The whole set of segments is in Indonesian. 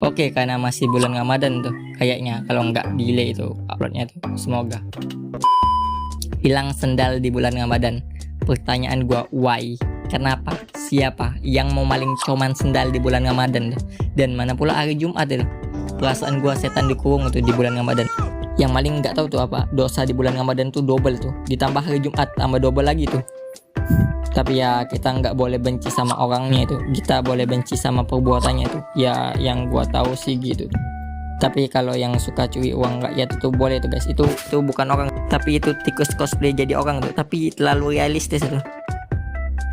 Oke, karena masih bulan Ramadan tuh kayaknya, kalau nggak delay itu uploadnya tuh. Semoga. Hilang sendal di bulan Ramadan. Pertanyaan gua, why? Kenapa? Siapa yang mau maling coman sendal di bulan Ramadan tuh? Dan mana pula hari Jumat itu? Perasaan gua setan dikurung tuh di bulan Ramadan. Yang maling nggak tahu tuh apa, dosa di bulan Ramadan tuh double tuh. Ditambah hari Jumat tambah double lagi tuh. Tapi ya kita nggak boleh benci sama orangnya itu, kita boleh benci sama perbuatannya itu. Ya yang gua tahu sih gitu. Tapi kalau yang suka curi uang rakyat itu boleh tuh guys. Itu bukan orang, tapi itu tikus cosplay jadi orang tuh. Tapi terlalu realistis itu.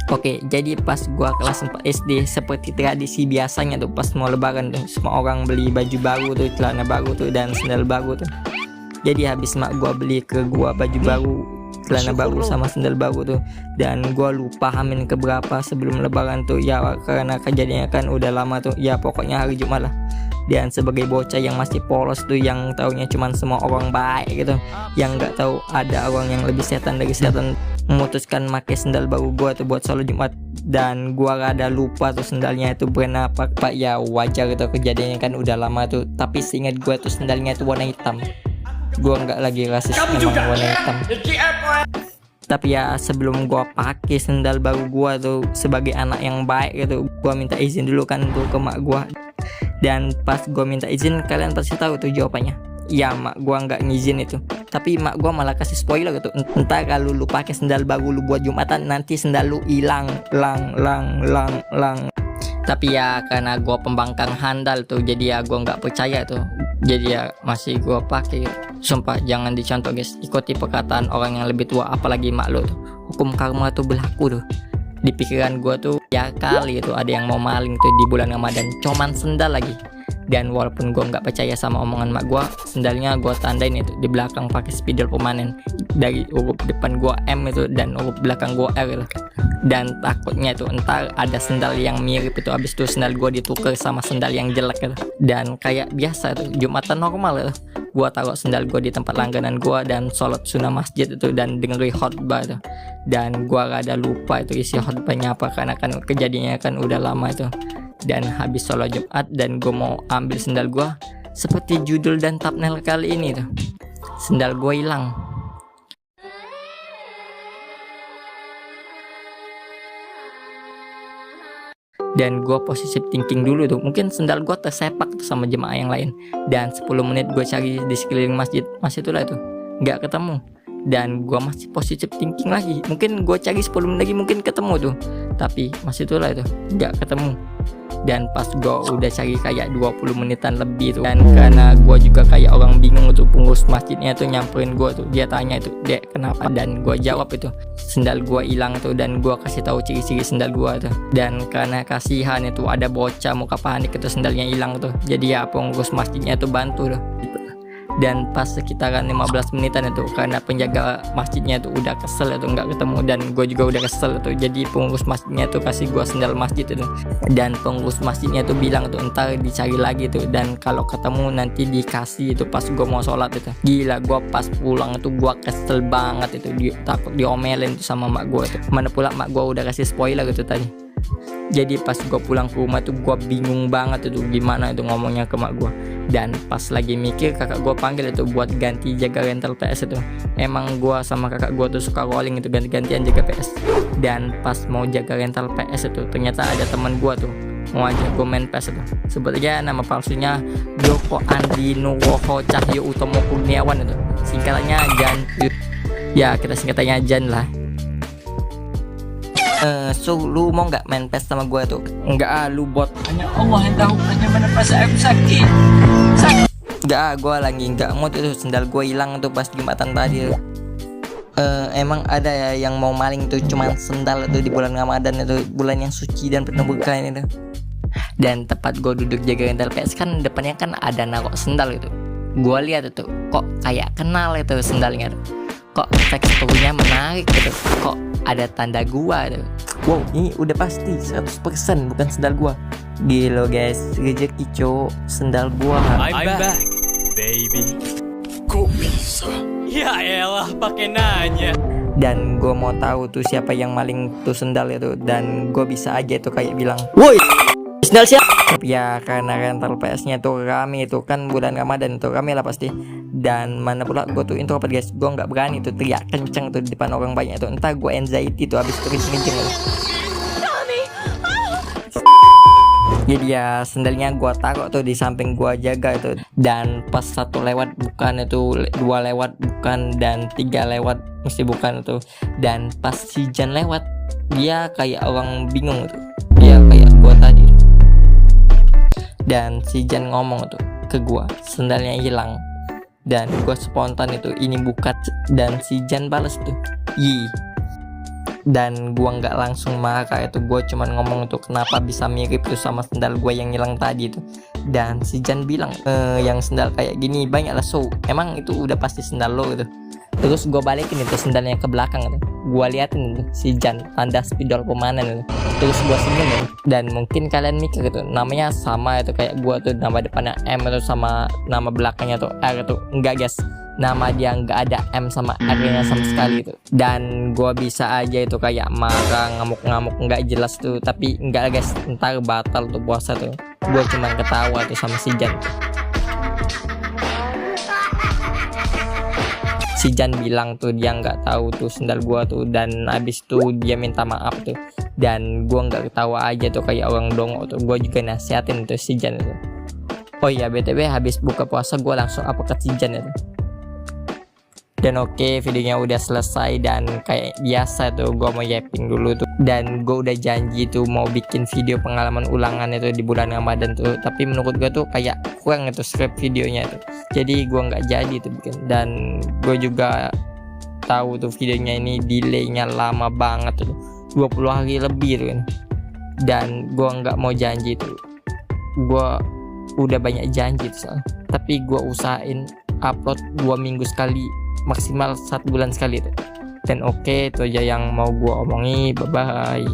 Oke, jadi pas gua kelas 4 SD, seperti tradisi biasanya tuh pas mau lebaran tuh, semua orang beli baju baru tuh, celana baru tuh, dan sendal baru tuh. Jadi habis mak gua beli ke gua baju baru, celana baru sama sendal baru tuh, dan gua lupa hamin keberapa sebelum lebaran tuh ya, karena kejadiannya kan udah lama tuh ya, pokoknya hari Jumat lah. Dan sebagai bocah yang masih polos tuh, yang taunya cuman semua orang baik gitu, yang nggak tahu ada orang yang lebih setan dari setan, memutuskan pakai sendal baru gua tuh buat sholat Jumat. Dan gua rada lupa tuh sendalnya itu brand apa pak, ya wajar gitu, kejadiannya kan udah lama tuh. Tapi seingat gua tuh sendalnya itu warna hitam. Gua nggak lagi rasis, emang warna hitam. Tapi ya sebelum gua pakai sendal baru gua tuh, sebagai anak yang baik gitu, gua minta izin dulu kan tuh ke mak gua. Dan pas gua minta izin, kalian pasti tahu tuh jawabannya. Ya mak gua nggak ngizin itu. Tapi mak gua malah kasih spoiler gitu. Entar kalau lu pakai sendal baru lu buat Jumatan, nanti sendal lu hilang, lang. Tapi ya karena gua pembangkang handal tuh, jadi ya gua nggak percaya tuh. Jadi ya masih gua pakai. Sumpah jangan dicontoh guys. Ikuti perkataan orang yang lebih tua, apalagi mak lu tuh. Hukum karma tuh berlaku tuh. Di pikiran gua tuh ya kali itu ada yang mau maling tuh di bulan Ramadan, coman sendal lagi. Dan walaupun gua nggak percaya sama omongan mak gua, sendalnya gua tandain itu di belakang pakai spidol permanen, dari huruf depan gua M itu dan huruf belakang gua R itu. Dan takutnya itu entar ada sendal yang mirip itu, habis itu sendal gua ditukar sama sendal yang jelek gitu. Dan kayak biasa itu Jumatan normal itu, gua taruh sendal gua di tempat langganan gua dan sholat sunnah masjid itu, dan dengerin khotbah itu. Dan gua rada lupa itu isi khotbahnya apa, karena kan kejadiannya kan udah lama itu. Dan habis sholat Jumat dan gue mau ambil sendal gue, seperti judul dan thumbnail kali ini tuh, sendal gue hilang. Dan gue positive thinking dulu tuh, mungkin sendal gue tersepak tuh sama jemaah yang lain. Dan 10 menit gue cari di sekeliling masjid, masih itulah itu nggak ketemu. Dan gue masih positive thinking lagi, mungkin gue cari 10 menit lagi mungkin ketemu tuh, tapi masih itulah itu nggak ketemu. Dan pas gue udah cari kayak 20 menitan lebih tuh, dan karena gue juga kayak orang bingung tuh, pengurus masjidnya tuh nyamperin gue tuh, dia tanya itu, dek kenapa? Dan gue jawab itu sendal gue hilang tuh, dan gue kasih tahu ciri-ciri sendal gue tuh. Dan karena kasihan itu ada bocah muka panik itu sendalnya hilang tuh, jadi ya pengurus masjidnya tuh bantu tuh. Dan pas sekitaran 15 menitan itu, karena penjaga masjidnya tuh udah kesel itu nggak ketemu, dan gue juga udah kesel tuh, jadi pengurus masjidnya tuh kasih gue sendal masjid itu. Dan pengurus masjidnya tuh bilang tuh entar dicari lagi tuh, dan kalau ketemu nanti dikasih itu pas gue mau sholat itu. Gila, gue pas pulang itu gue kesel banget itu, takut diomelin tuh sama mak gue tuh. Mana pula mak gue udah kasih spoiler gitu tadi. Jadi pas gue pulang ke rumah tuh gue bingung banget itu gimana itu ngomongnya ke mak gue. Dan pas lagi mikir, kakak gue panggil itu buat ganti jaga rental PS itu. Emang gue sama kakak gue tuh suka rolling itu, ganti-gantian jaga PS. Dan pas mau jaga rental PS itu, ternyata ada teman gue tuh mau ajak gue main PS itu. Sebetulnya nama palsunya Joko Andi Nugroho Cahyo Utomo Kurniawan itu, singkatannya Jan. Ya kita singkatannya Jan lah. So lu mau nggak main PES sama gue tuh? Enggak lu bot. Hanya Allah yang tahu hanya mana pas aku sakit. Enggak gue lagi nggak mau tuh, sendal gue hilang tuh pas Jumatan tadi tuh. Emang ada ya yang mau maling tuh cuman sendal tuh di bulan Ramadan itu, bulan yang suci dan penuh berkah ini tuh. Dan tempat gue duduk jaga rental PS kan depannya kan ada naruh sendal gitu. Gue lihat itu kok kayak kenal itu sendalnya tuh. Kok teksturnya menarik gitu, kok ada tanda gua tuh. Wow, ini udah pasti 100% bukan sendal gua. Gila guys, rezeki cowok, sendal gua. I'm back, baby. Kok bisa? Ya elah, pakai nanya. Dan gua mau tahu tuh siapa yang maling tuh sendal itu, dan gua bisa aja tuh kayak bilang, woi, Isnal siap. Ya karena rental PS-nya tuh rame itu kan bulan Ramadan tuh rame lah pasti. Dan mana pula gue tuh introvert guys, gue nggak berani tuh teriak kenceng tuh di depan orang banyak tuh, entah gue anxiety tuh habis turis ngejeng tuh. Jadi ya sendalnya gue taruh tuh di samping gue jaga itu, dan pas satu lewat bukan itu, dua lewat bukan, dan tiga lewat mesti bukan itu, dan pas si Jan lewat dia kayak orang bingung tuh, dia kayak gue tadi tuh. Dan si Jan ngomong tuh ke gue sendalnya hilang, dan gue spontan itu ini bukan, dan si Jan balas tuh yi. Dan gua nggak langsung marah itu, gua cuman ngomong tuh kenapa bisa mirip tuh sama sendal gua yang hilang tadi tuh. Dan si Jan bilang yang sendal kayak gini banyak lah, so emang itu udah pasti sendal lo gitu. Terus gua balikin itu sendalnya ke belakang gitu, gua liatin tuh si Jan tanda spidol pemanen gitu. Terus gua senyum gitu. Dan mungkin kalian mikir gitu namanya sama itu kayak gua tuh nama depannya M itu sama nama belakangnya tuh R itu. Enggak guys, nama dia nggak ada M sama R-nya sama sekali itu. Dan gua bisa aja itu kayak marah ngamuk-ngamuk nggak jelas tuh, tapi enggak guys, ntar batal tuh puasa tuh. Gua cuma ketawa tuh sama si Jan. Si Jan bilang tuh dia nggak tahu tuh sendal gua tuh, dan abis tuh dia minta maaf tuh. Dan gua nggak ketawa aja tuh kayak orang dongo tuh, gua juga nasihatin tuh si Jan itu. Oh iya BTW habis buka puasa gua langsung upload si Jan itu. Dan oke, videonya udah selesai, dan kayak biasa tuh gue mau yapping dulu tuh, dan gue udah janji tuh mau bikin video pengalaman ulangan itu di bulan Ramadan tuh, tapi menurut gue tuh kayak kurang itu script videonya tuh, jadi gue nggak jadi tuh bikin. Dan gue juga tahu tuh videonya ini delaynya lama banget tuh, 20 hari lebih tuh kan. Dan gue nggak mau janji tuh, gue udah banyak janji tuh soalnya, tapi gue usahain upload 2 minggu sekali, maksimal 1 bulan sekali tuh. Dan oke, itu aja yang mau gua omongi. Bye bye.